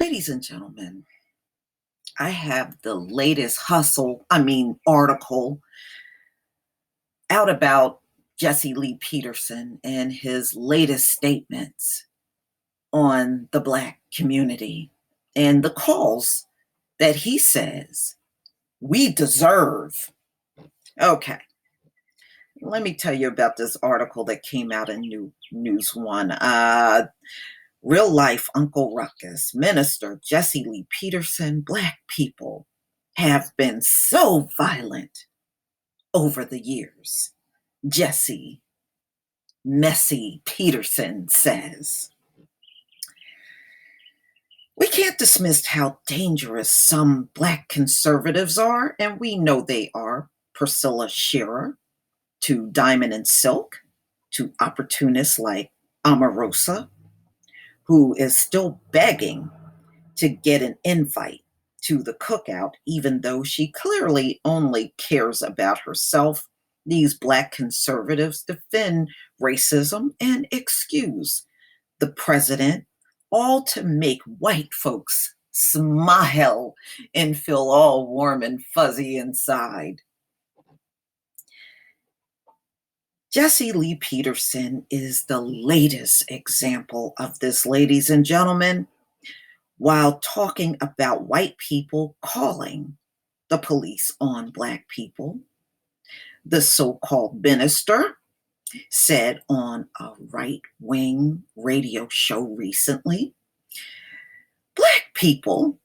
Ladies and gentlemen, I have the latest article out about Jesse Lee Peterson and his latest statements on the Black community and the calls that he says we deserve. Okay, let me tell you about this article that came out in News One. Real life Uncle Ruckus, Minister Jesse Lee Peterson, Black people have been so violent over the years. Jesse Messy Peterson says, we can't dismiss how dangerous some Black conservatives are, and we know they are. Priscilla Shearer, to Diamond and Silk, to opportunists like Omarosa, who is still begging to get an invite to the cookout, even though she clearly only cares about herself. These Black conservatives defend racism and excuse the president, all to make white folks smile and feel all warm and fuzzy inside. Jesse Lee Peterson is the latest example of this, ladies and gentlemen, while talking about white people calling the police on Black people. The so-called minister said on a right-wing radio show recently, Black people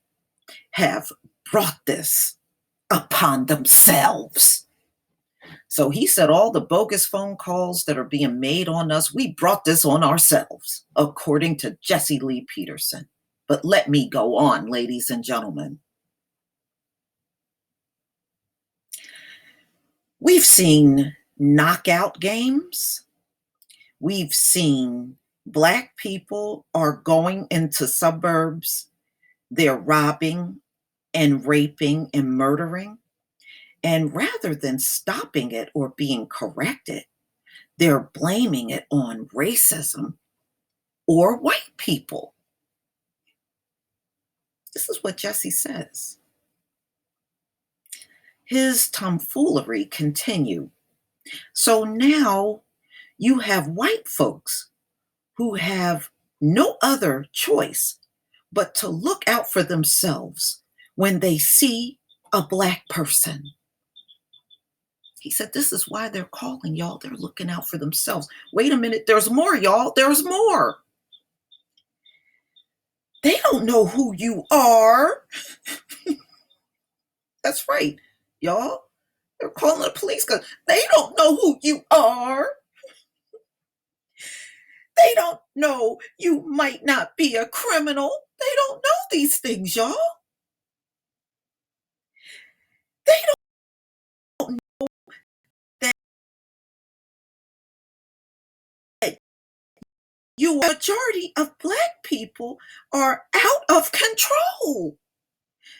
have brought this upon themselves. So he said all the bogus phone calls that are being made on us, we brought this on ourselves, according to Jesse Lee Peterson. But let me go on, ladies and gentlemen. We've seen knockout games. We've seen Black people are going into suburbs. They're robbing and raping and murdering. And rather than stopping it or being corrected, they're blaming it on racism or white people. This is what Jesse says. His tomfoolery continued. So now you have white folks who have no other choice but to look out for themselves when they see a Black person. He said, this is why they're calling, y'all. They're looking out for themselves. Wait a minute. There's more, y'all. There's more. They don't know who you are. That's right, y'all. They're calling the police because they don't know who you are. They don't know you might not be a criminal. They don't know these things, y'all. They don't know that you, a majority of Black people, are out of control,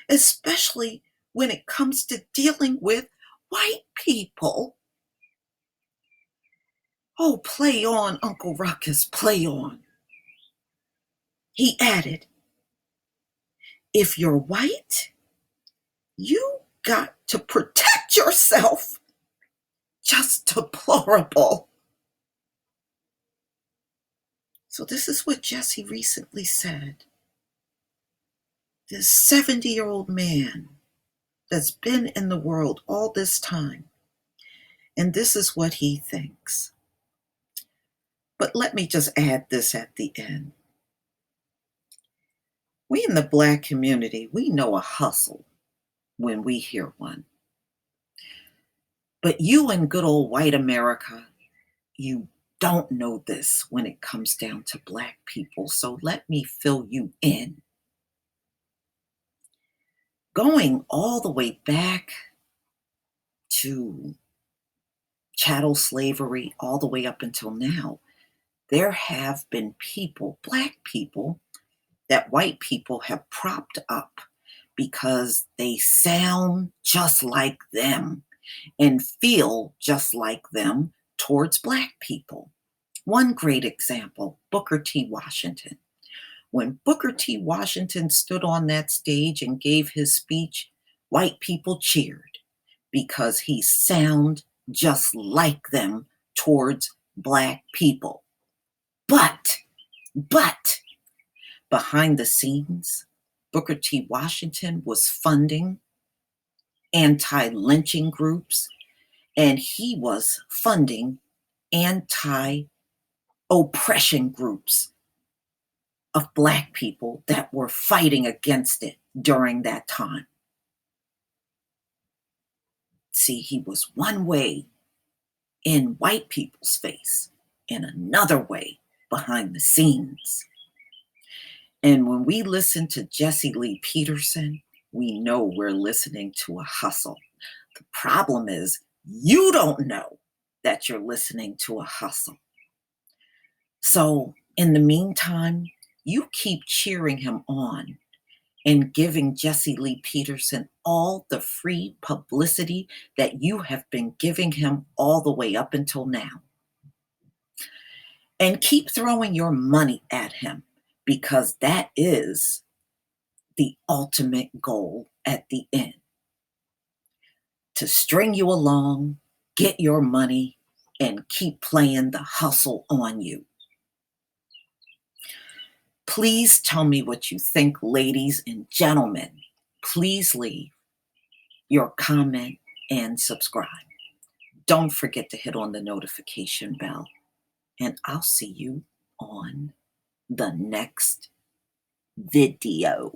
especially when it comes to dealing with white people. Oh, play on, Uncle Ruckus, play on. He added, if you're white, you got to protect yourself. Just deplorable. So this is what Jesse recently said. This 70-year-old man that's been in the world all this time. And this is what he thinks. But let me just add this at the end. We in the Black community, we know a hustle when we hear one. But you in good old white America, you don't know this when it comes down to Black people. So let me fill you in. Going all the way back to chattel slavery, all the way up until now, there have been people, Black people, that white people have propped up because they sound just like them and feel just like them towards Black people. One great example, Booker T. Washington. When Booker T. Washington stood on that stage and gave his speech, white people cheered because he sounded just like them towards black people. But, but, behind the scenes, Booker T. Washington was funding anti-lynching groups, and he was funding anti-oppression groups of black people that were fighting against it during that time. See, he was one way in white people's face and another way behind the scenes. And when we listen to Jesse Lee Peterson, we know we're listening to a hustle. The problem is you don't know that you're listening to a hustle. So in the meantime, you keep cheering him on and giving Jesse Lee Peterson all the free publicity that you have been giving him all the way up until now. And keep throwing your money at him, because that is the ultimate goal at the end. To string you along, get your money, and keep playing the hustle on you. Please tell me what you think, ladies and gentlemen. Please leave your comment and subscribe. Don't forget to hit on the notification bell, and I'll see you on the next video.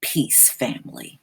Peace, family.